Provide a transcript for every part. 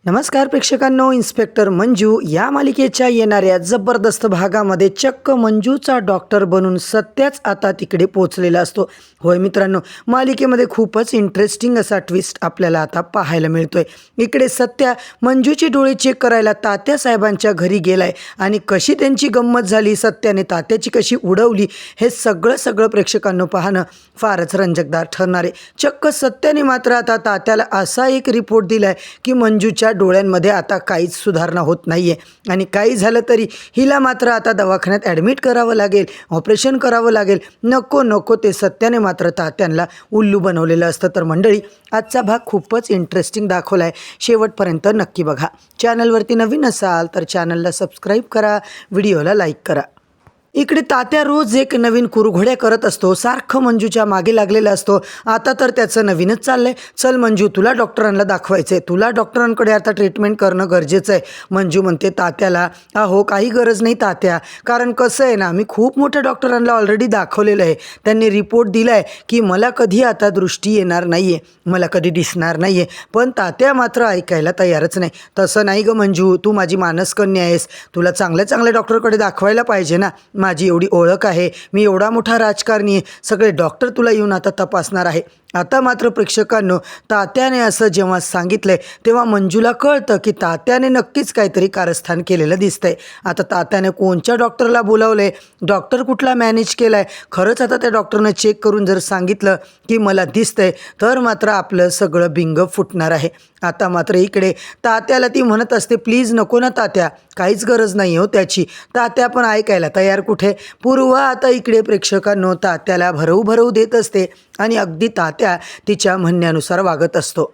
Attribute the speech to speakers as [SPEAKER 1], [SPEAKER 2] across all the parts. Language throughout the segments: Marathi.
[SPEAKER 1] नमस्कार प्रेक्षकांनो, इन्स्पेक्टर मंजू या मालिकेच्या येणाऱ्या जबरदस्त भागामध्ये चक्क मंजूचा डॉक्टर बनून सत्याच आता तिकडे पोचलेला असतो. होय मित्रांनो, मालिकेमध्ये खूपच इंटरेस्टिंग असा ट्विस्ट आपल्याला आता पाहायला मिळतोय. इकडे सत्या मंजूचे डोळे चेक करायला तात्या साहेबांच्या घरी गेलाय आणि कशी त्यांची गंमत झाली, सत्याने तात्याची कशी उडवली, हे सगळं प्रेक्षकांनो पाहणं फारच रंजकदार ठरणार आहे. चक्क सत्याने मात्र आता तात्याला असा एक रिपोर्ट दिलाय की मंजूच्या डोळ्यांमध्ये आता काहीच सुधारणा होत नाहीये आणि काही झालं तरी हिला मात्र आता दवाखान्यात ॲडमिट करावं लागेल, ऑपरेशन करावं लागेल. नको ते सत्याने मात्र तात्यांना उल्लू बनवलेलं असतं. तर मंडळी, आजचा भाग खूपच इंटरेस्टिंग दाखवला आहे, शेवटपर्यंत नक्की बघा. चॅनलवरती नवीन असाल तर चॅनलला सबस्क्राईब करा, व्हिडिओला लाईक करा. इकडे तात्या रोज एक नवीन कुरघोड्या करत असतो, सारखं मंजूच्या मागे लागलेला असतो. आता तर त्याचं नवीनच चाललंय, चल मंजू तुला डॉक्टरांना दाखवायचं आहे, तुला डॉक्टरांकडे आता ट्रीटमेंट करणं गरजेचं आहे. मंजू म्हणते तात्याला, अहो काही गरज नाही तात्या, कारण कसं आहे ना, मी खूप मोठ्या डॉक्टरांना ऑलरेडी दाखवलेलं आहे. त्यांनी रिपोर्ट दिला आहे की मला कधी आता दृष्टी येणार नाही आहे, मला कधी दिसणार नाही आहे. पण तात्या मात्र ऐकायला तयारच नाही. तसं नाही गं मंजू, तू माझी मानसकन्या आहेस, तुला चांगल्या डॉक्टरकडे दाखवायला पाहिजे ना. माझी एवढी ओळख आहे, मी एवढा मोठा राजकारणी आहे, सगळे डॉक्टर तुला येऊन आता तपासणार आहे. आता मात्र प्रेक्षकांनो, तात्याने असं जेव्हा सांगितलंय तेव्हा मंजूला कळतं की तात्याने नक्कीच काहीतरी कारस्थान केलेलं दिसतंय. आता तात्याने कोणत्या डॉक्टरला बोलावलंय, डॉक्टर कुठला मॅनेज केलाय, खरंच आता त्या डॉक्टरनं चेक करून जर सांगितलं की मला दिसतंय तर मात्र आपलं सगळं बिंग फुटणार आहे. आता मात्र इकडे तात्याला ती म्हणत असते, प्लीज नको ना तात्या, काहीच गरज नाही हो त्याची. तात्या पण ऐकायला तयार कुठे. पूर्वा आता इकडे प्रेक्षकांनो तात्याला भरवू देत असते आणि अगदी तात्या तिच्या म्हणण्यानुसार वागत असतो.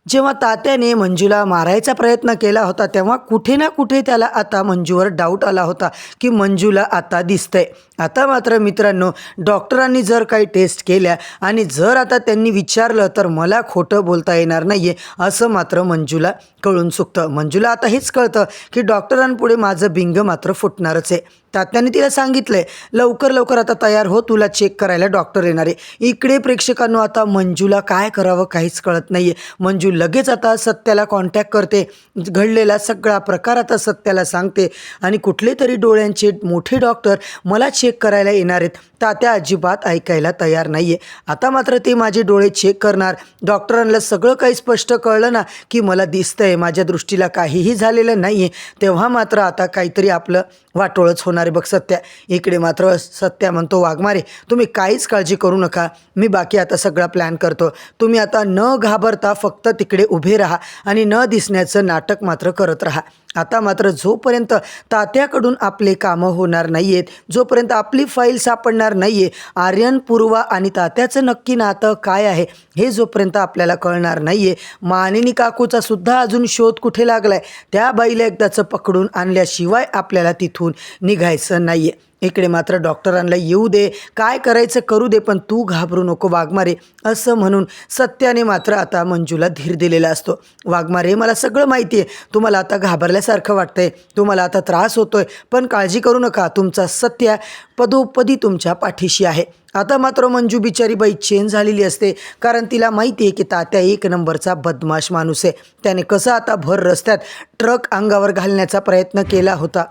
[SPEAKER 1] जेव्हा तात्याने मंजूला मारायचा प्रयत्न केला होता तेव्हा कुठे ना कुठे त्याला आता मंजूवर डाऊट आला होता की मंजूला आता दिसतंय. आता मात्र मित्रांनो, डॉक्टरांनी जर काही टेस्ट केल्या आणि जर आता त्यांनी विचारलं तर मला खोटं बोलता येणार नाही आहे असं मात्र मंजूला कळून चुकतं. मंजूला आता हेच कळतं की डॉक्टरांपुढे माझं बिंग मात्र फुटणारच आहे. तात्याने तिला सांगितलंय, लवकर आता तयार हो, तुला चेक करायला डॉक्टर येणार आहे. इकडे प्रेक्षकांनो आता मंजूला काय करावं काहीच कळत नाही आहे. मंजू लगेच आता सत्याला कॉन्टॅक्ट करते, घडलेला सगळा प्रकार आता सत्याला सांगते आणि कुठले तरी डोळ्यांचे मोठे डॉक्टर मला चेक करायला येणार आहेत. तात्या अजिबात ऐकायला तयार नाही आहे. आता मात्र ते माझे डोळे चेक करणार, डॉक्टरांना सगळं काही स्पष्ट कळलं ना की मला दिसतंय, माझ्या दृष्टीला काहीही झालेलं नाही आहे, तेव्हा मात्र आता काहीतरी आपलं वाटोळच होणार आहे बघ सत्या. इकडे मात्र सत्या म्हणतो, वाघमारे तुम्ही काहीच काळजी करू नका, मी बाकी आता सगळा प्लॅन करतो. तुम्ही आता न घाबरता फक्त तिकडे उभे राहा आणि न दिसण्याचं नाटक मात्र करत राहा. आता मात्र जोपर्यंत तात्याकडून आपले कामं होणार नाही आहेत, जोपर्यंत आपली फाईल सापडणार नाही आहे, आर्यन, पूर्वा आणि तात्याचं नक्की नातं काय आहे हे जोपर्यंत आपल्याला कळणार नाही आहे, मानिनी काकूचा सुद्धा अजून शोध कुठे लागला आहे, त्या बाईला एकदाचं पकडून आणल्याशिवाय आपल्याला तिथून निघायचं नाही आहे. इकडे मात्र डॉक्टरांना येऊ दे, काय करायचं करू दे, पण तू घाबरू नको वाघमारे, असं म्हणून सत्याने मात्र आता मंजूला धीर दिलेला असतो. वाघमारे, मला सगळं माहिती आहे, तुम्हाला आता घाबरल्यासारखं वाटतंय, तुम्हाला आता त्रास होतोय, पण काळजी करू नका, तुमचा सत्या पदोपदी तुमच्या पाठीशी आहे. आता मात्र मंजू बिचारी बाई चेंज झालेली असते, कारण तिला माहिती आहे की तात्या एक नंबरचा बदमाश माणूस आहे. त्याने कसं आता भर रस्त्यात ट्रक अंगावर घालण्याचा प्रयत्न केला होता,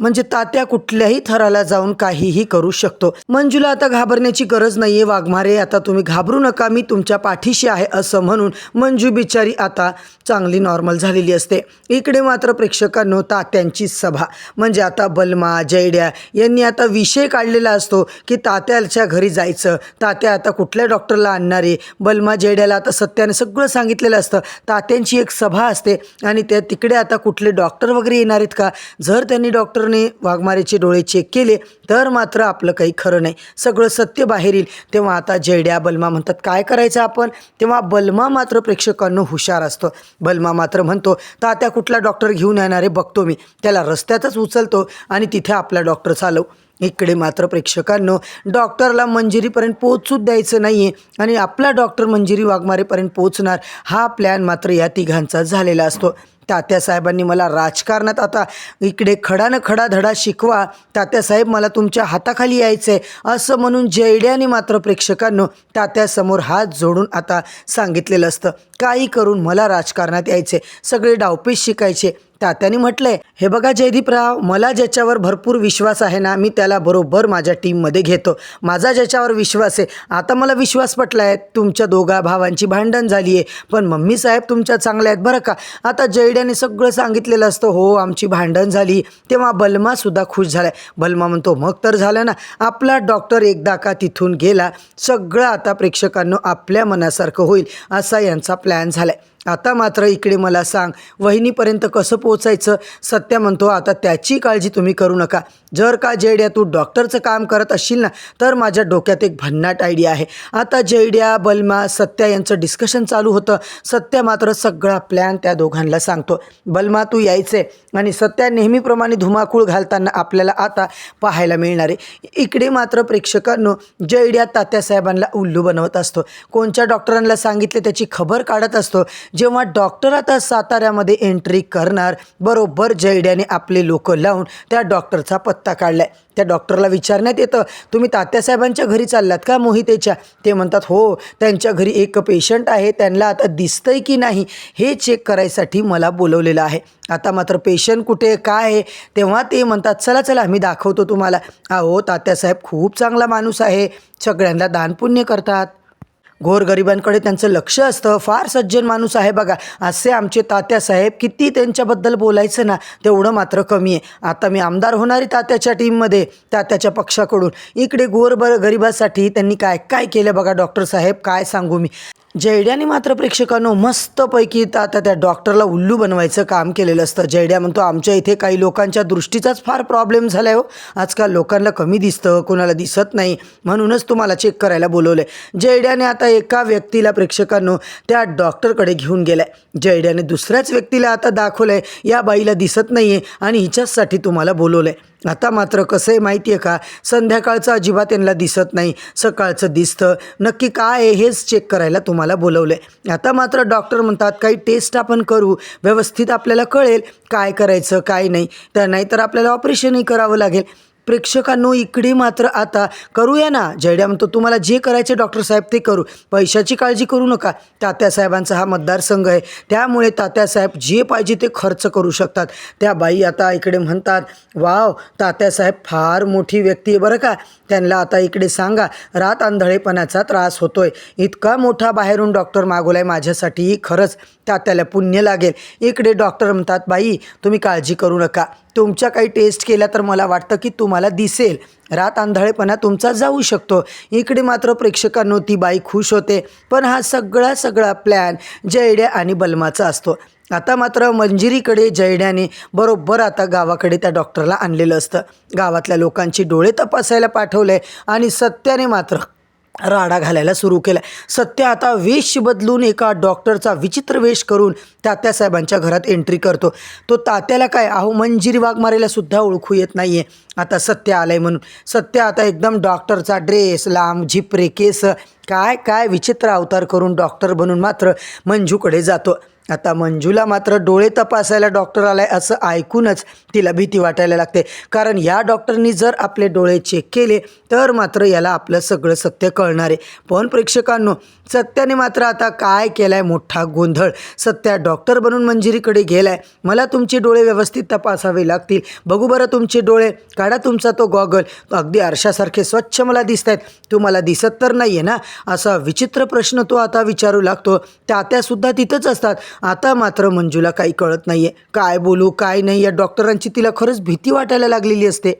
[SPEAKER 1] म्हणजे तात्या कुठल्याही थराला जाऊन काहीही करू शकतो. मंजूला आता घाबरण्याची गरज नाही आहे. वाघमारे, आता तुम्ही घाबरू नका, मी तुमच्या पाठीशी आहे, असं म्हणून मंजू बिचारी आता चांगली नॉर्मल झालेली असते. इकडे मात्र प्रेक्षकांनो तात्यांची सभा, म्हणजे आता बलमा, जयड्या यांनी आता विषय काढलेला असतो की तात्याच्या घरी जायचं, तात्या आता कुठल्या डॉक्टरला आणणार आहे. बलमा, जयड्याला आता सत्याने सगळं सांगितलेलं असतं. तात्यांची एक सभा असते आणि त्या तिकडे आता कुठले डॉक्टर वगैरे येणार आहेत का, जर त्यांनी डॉक्टर वाघमारेचे डोळे चेक केले तर मात्र आपलं काही खरं नाही, सगळं सत्य बाहेर येईल. तेव्हा आता जयड्या, बलमा म्हणतात काय करायचं आपण. तेव्हा बलमा मात्र प्रेक्षकांनो हुशार असतो. बलमा मात्र म्हणतो, तात्या कुठला डॉक्टर घेऊन येणार आहे बघतो मी, त्याला रस्त्यातच उचलतो आणि तिथे आपला डॉक्टर चालव. इकडे मात्र प्रेक्षकांनो डॉक्टरला मंजिरीपर्यंत पोहोचूच द्यायचं नाही आहे आणि आपला डॉक्टर मंजिरी वाघमारेपर्यंत पोहोचणार, हा प्लॅन मात्र या तिघांचा झालेला असतो. तात्यासाहेबांनी मला राजकारणात आता इकडे खडा न खडा धडा शिकवा, तात्यासाहेब मला तुमच्या हाताखाली यायचं आहे असं म्हणून जयड्याने मात्र प्रेक्षकांनो तात्यासमोर हात जोडून आता सांगितलेलं असतं. काही करून मला राजकारणात यायचे, सगळे डावपेच शिकायचे. तात्याने म्हटलंय, हे बघा जयदीपराव, मला ज्याच्यावर भरपूर विश्वास आहे ना, मी त्याला बरोबर माझ्या टीममध्ये घेतो. माझा ज्याच्यावर विश्वास आहे, आता मला विश्वास पटला आहे. तुमच्या दोघा भावांची भांडण झाली आहे, पण मम्मी साहेब तुमच्या चांगल्या आहेत बरं का. आता जयड्याने सगळं सांगितलेलं असतं. हो आमची भांडण झाली, तेव्हा बलमासुद्धा खुश झालाय. बलमा म्हणतो, मग तर झालं ना, आपला डॉक्टर एकदा का तिथून गेला, सगळं आता प्रेक्षकांनो आपल्या मनासारखं होईल असा यांचा प्लॅन झालाय. आता मात्र इकडे मला सांग, वहिनीपर्यंत कसं पोचायचं. सत्या म्हणतो, आता त्याची काळजी तुम्ही करू नका. जर का जयड्या तू डॉक्टरचं काम करत असशील ना, तर माझ्या डोक्यात एक भन्नाट आयडिया आहे. आता जयड्या, बलमा, सत्या यांचं डिस्कशन चालू होतं. सत्या मात्र सगळा प्लॅन त्या दोघांना सांगतो. बलमा तू यायचे आणि सत्या नेहमीप्रमाणे धुमाकूळ घालताना आपल्याला आता पाहायला मिळणार आहे. इकडे मात्र प्रेक्षकांनो जयड्या तात्यासाहेबांना उल्लू बनवत असतो. कोणत्या डॉक्टरांना सांगितले त्याची खबर काढत असतो. जेव्हा डॉक्टर आता साताऱ्यामध्ये एंट्री करणार, बरोबर जयड्याने आपले लोक लावून त्या डॉक्टरचा पत्ता काढलाय. त्या डॉक्टरला विचारण्यात येतं, तुम्ही तात्यासाहेबांच्या घरी चाललात का मोहितेच्या? ते म्हणतात, हो त्यांच्या घरी एक पेशंट आहे, त्यांना आता दिसतंय की नाही हे चेक करायसाठी मला बोलवलेलं आहे. आता मात्र पेशंट कुठे काय आहे, तेव्हा ते म्हणतात, चला चला मी दाखवतो तुम्हाला. अहो तात्यासाहेब खूप चांगला माणूस आहे, सगळ्यांना दानपुण्य करतात, गोरगरिबांकडे त्यांचं लक्ष असतं, फार सज्जन माणूस आहे बघा असे आमचे तात्यासाहेब. किती त्यांच्याबद्दल बोलायचं ना तेवढं मात्र कमी आहे. आता मी आमदार होणारी तात्याच्या टीममध्ये, तात्याच्या पक्षाकडून. इकडे गरिबासाठी त्यांनी काय काय केलं बघा डॉक्टर साहेब, काय सांगू मी. जयड्याने मात्र प्रेक्षकांनो मस्तपैकी आता त्या डॉक्टरला उल्लू बनवायचं काम केलेलं असतं. जयड्या म्हणतो, आमच्या इथे काही लोकांच्या दृष्टीचाच फार प्रॉब्लेम झाला आहे हो. आजकाल लोकांना कमी दिसतं, कोणाला दिसत नाही, म्हणूनच तुम्हाला चेक करायला बोलवलं आहे. जयड्याने आता एका व्यक्तीला प्रेक्षकांनो त्या डॉक्टरकडे घेऊन गेलाय. जयड्याने दुसऱ्याच व्यक्तीला आता दाखवलं आहे, या बाईला दिसत नाही आहे आणि हिच्याचसाठी तुम्हाला बोलवलं आहे. आता मात्र कसं आहे माहिती आहे का, संध्याकाळचं अजिबात त्यांना दिसत नाही, सकाळचं दिसतं. नक्की काय आहे हेच चेक करायला तुम्हाला बोलवलं आहे. आता मात्र डॉक्टर म्हणतात, काही टेस्ट आपण करू, व्यवस्थित आपल्याला कळेल काय करायचं काय नाही, तर नाहीतर आपल्याला ऑपरेशनही करावं लागेल. प्रेक्षकांनो इकडे मात्र आता करूया ना. जयड्या म्हणतो, तुम्हाला जे करायचे डॉक्टर साहेब ते करू, पैशाची काळजी करू नका. तात्यासाहेबांचा हा मतदारसंघ आहे, त्यामुळे तात्यासाहेब जे पाहिजे ते खर्च करू शकतात. त्या बाई आता इकडे म्हणतात, वाव तात्यासाहेब फार मोठी व्यक्ती आहे बरं का. त्यांना आता इकडे सांगा, रात आंधळेपणाचा त्रास होतोय, इतका मोठा बाहेरून डॉक्टर मागवलाय माझ्यासाठी, खरंच तात्याला पुण्य लागेल. इकडे डॉक्टर म्हणतात, बाई तुम्ही काळजी करू नका, तुमच्या काही टेस्ट केल्या तर मला वाटतं की तुम्हाला दिसेल, रात आंधळेपणा तुमचा जाऊ शकतो. इकडे मात्र प्रेक्षकांनो ती बाई खुश होते, पण हा सगळा प्लॅन जयड्या आणि बलमाचा असतो. आता मात्र मंजिरीकडे जयड्याने बरोबर आता गावाकडे त्या डॉक्टरला आणलेलं असतं. गावातल्या लोकांची डोळे तपासायला पाठवले आणि सत्याने मात्र राडा घालायला सुरू केला. सत्य आता वेश बदलून एका डॉक्टरचा विचित्र वेश करून तात्यासाहेबांच्या घरात एंट्री करतो. तो तात्याला काय अहो मंजिरी वाघमारेला सुद्धा ओळखू येत नाही आहे. आता सत्य आलं आहे म्हणून. सत्य आता एकदम डॉक्टरचा ड्रेस, लांब झिपरे केस, काय काय विचित्र अवतार करून डॉक्टर बनून मात्र मंजूकडे जातो. आता मंजूला मात्र डोळे तपासायला डॉक्टर आलाय असं ऐकूनच तिला भीती वाटायला लागते, कारण या डॉक्टरनी जर आपले डोळे चेक केले तर मात्र याला आपलं सगळं सत्य कळणार आहे. पण प्रेक्षकांनो सत्याने मात्र आता काय केलाय मोठा गोंधळ. सत्या डॉक्टर बनून मंजिरीकडे गेलाय. मला तुमचे डोळे व्यवस्थित तपासावे लागतील, बघू बरं तुमचे डोळे, काढा तुमचा तो गॉगल, अगदी आरशासारखे स्वच्छ मला दिसत आहेत, तुम्हाला दिसत तर नाही आहे ना, असा विचित्र प्रश्न तो आता विचारू लागतो. तात्यासुद्धा तिथंच असतात. आता मात्र मंजूला काही कळत नाही आहे, काय बोलू काय नाही. या डॉक्टरांची तिला खरंच भीती वाटायला लागलेली असते.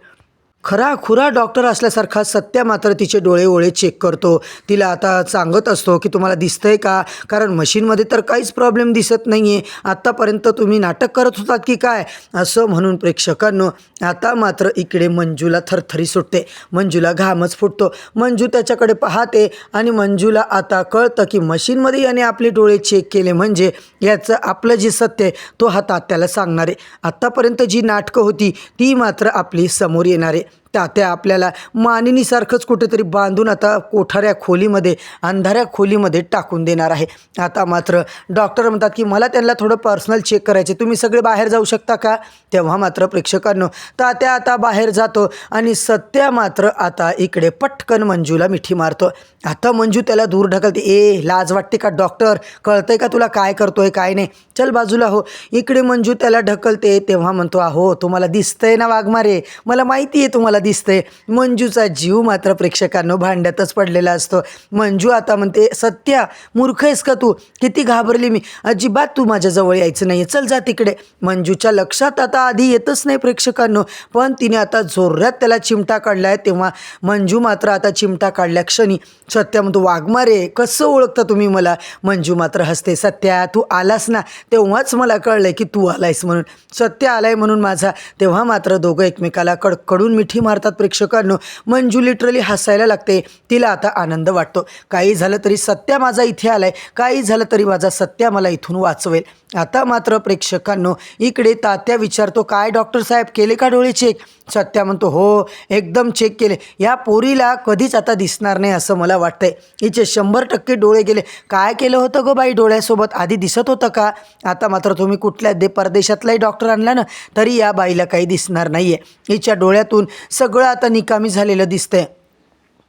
[SPEAKER 1] खरा डॉक्टर असल्यासारखा सत्या मात्र तिचे डोळे ओळे चेक करतो. तिला आता सांगत असतो की तुम्हाला दिसतंय का, कारण मशीनमध्ये तर काहीच प्रॉब्लेम दिसत नाही आहे, आत्तापर्यंत तुम्ही नाटक करत होतात की काय, असं म्हणून प्रेक्षकांनो आता मात्र इकडे मंजूला थरथरी सुटते. मंजूला घामच फुटतो. मंजू त्याच्याकडे पाहते आणि मंजूला आता कळतं की मशीनमध्ये याने आपले डोळे चेक केले म्हणजे याचं आपलं जे सत्य आहे तो हा तात्याला सांगणार आहे. आत्तापर्यंत जी नाटकं होती ती मात्र आपली समोर येणार आहे. तात्या आपल्याला मानिनीसारखंच कुठेतरी बांधून आता कोठाऱ्या खोलीमध्ये अंधाऱ्या खोलीमध्ये टाकून देणार आहे. आता मात्र डॉक्टर म्हणतात की मला त्यांना थोडं पर्सनल चेक करायचे, तुम्ही सगळे बाहेर जाऊ शकता का. तेव्हा मात्र प्रेक्षकांनो तात्या आता बाहेर जातो आणि सत्या मात्र आता इकडे पटकन मंजूला मिठी मारतो. आता मंजू त्याला दूर ढकलते. ए लाज वाटते का डॉक्टर, कळतंय का तुला काय करतोय काय नाही, चल बाजूला हो. इकडे मंजू त्याला ढकलते. तेव्हा म्हणतो अहो तुम्हाला दिसतंय ना वाघमारे, मला माहिती आहे तुम्हाला दिसतंय. मंजूचा जीव मात्र प्रेक्षकांनो भांड्यातच पडलेला असतो. मंजू आता म्हणते सत्या मूर्ख आहेस का तू, किती घाबरली मी, अजिबात तू माझ्याजवळ यायचं नाही, चल जा तिकडे. मंजूच्या लक्षात आता आधी येतच नाही प्रेक्षकांनो, पण तिने आता जोरात त्याला चिमटा काढलाय. तेव्हा मंजू मात्र आता चिमटा काढल्या क्षणी सत्या म्हणतो वाघमारे कसं ओळखता तुम्ही मला. मंजू मात्र हसते. सत्या तू आलास ना तेव्हाच मला कळलंय की तू आलायस म्हणून, सत्या आलाय म्हणून माझा. तेव्हा मात्र दोघं एकमेकाला कडकडून मिठी मारतात प्रेक्षकांनो. मंजू लिटरली हसायला लागते. तिला आता आनंद वाटतो. काही झालं तरी सत्या माझा इथे आलाय, काही झालं तरी माझा सत्या मला इथून वाचवेल. आता मात्र प्रेक्षकांनो इकडे तात्या विचारतो काय डॉक्टर साहेब केले का डोळे चेक. सत्या म्हणतो हो एकदम चेक केले, या पोरीला कधीच आता दिसणार नाही असं मला वाटतंय, हिचे 100% डोळे गेले. काय केलं होतं गो बाई डोळ्यासोबत, आधी दिसत होतं का. आता मात्र तुम्ही कुठल्या परदेशातलाही डॉक्टर आणला ना तरी या बाईला काही दिसणार नाही आहे, हिच्या डोळ्यातून सगळं आता निकामी झालेलं दिसतंय.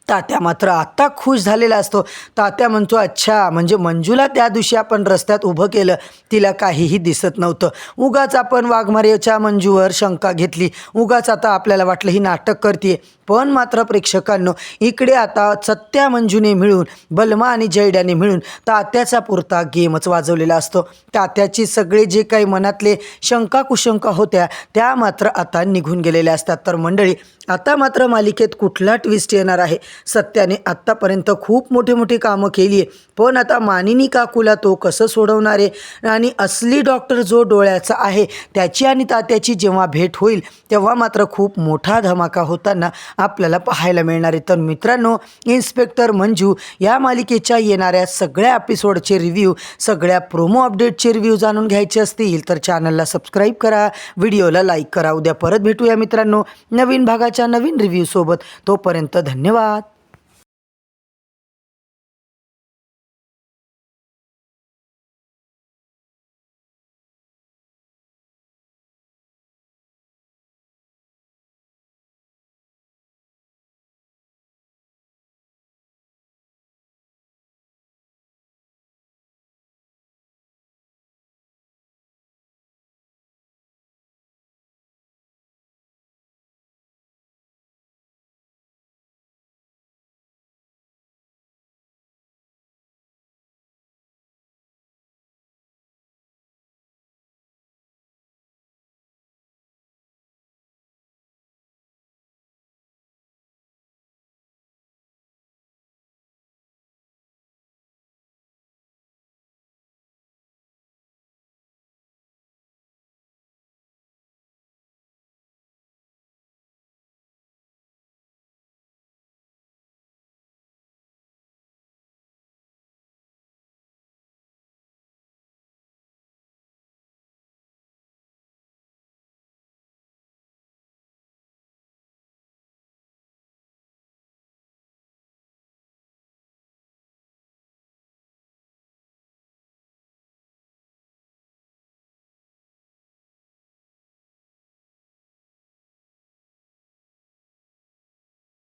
[SPEAKER 1] तात्या मात्र आत्ता खुश झालेला असतो. तात्या म्हणतो अच्छा म्हणजे मंजूला त्या दिवशी आपण रस्त्यात उभं केलं, तिला काहीही दिसत नव्हतं, उगाच आपण वाघमारेच्या मंजूवर शंका घेतली, उगाच आता आपल्याला वाटलं ही नाटक करते. पण मात्र प्रेक्षकांनो इकडे आता सत्या मंजूने मिळून बलमा आणि जयड्याने मिळून तात्याचा पुरता गेमच वाजवलेला असतो. तात्याची सगळे जे काही मनातले शंका कुशंका होत्या त्या मात्र आता निघून गेलेल्या असतात. तर मंडळी आता मात्र मालिकेत कुठला ट्विस्ट येणार आहे. सत्याने आत्तापर्यंत खूप मोठी मोठी कामं केली आहे, पण आता मानिनी काकूला तो कसं सोडवणार आहे आणि असली डॉक्टर जो डोळ्याचा आहे त्याची आणि तात्याची जेव्हा भेट होईल तेव्हा मात्र खूप मोठा धमाका होताना आपल्याला पाहायला मिळणार आहे. तर मित्रांनो इन्स्पेक्टर मंजू या मालिकेच्या येणाऱ्या सगळ्या एपिसोडचे रिव्ह्यू, सगळ्या प्रोमो अपडेटचे रिव्ह्यू जाणून घ्यायचे असतील तर चॅनलला सबस्क्राईब करा, व्हिडिओला लाईक करा. उद्या परत भेटूया मित्रांनो नवीन भागाच्या नवीन रिव्ह्यूसोबत. तोपर्यंत धन्यवाद.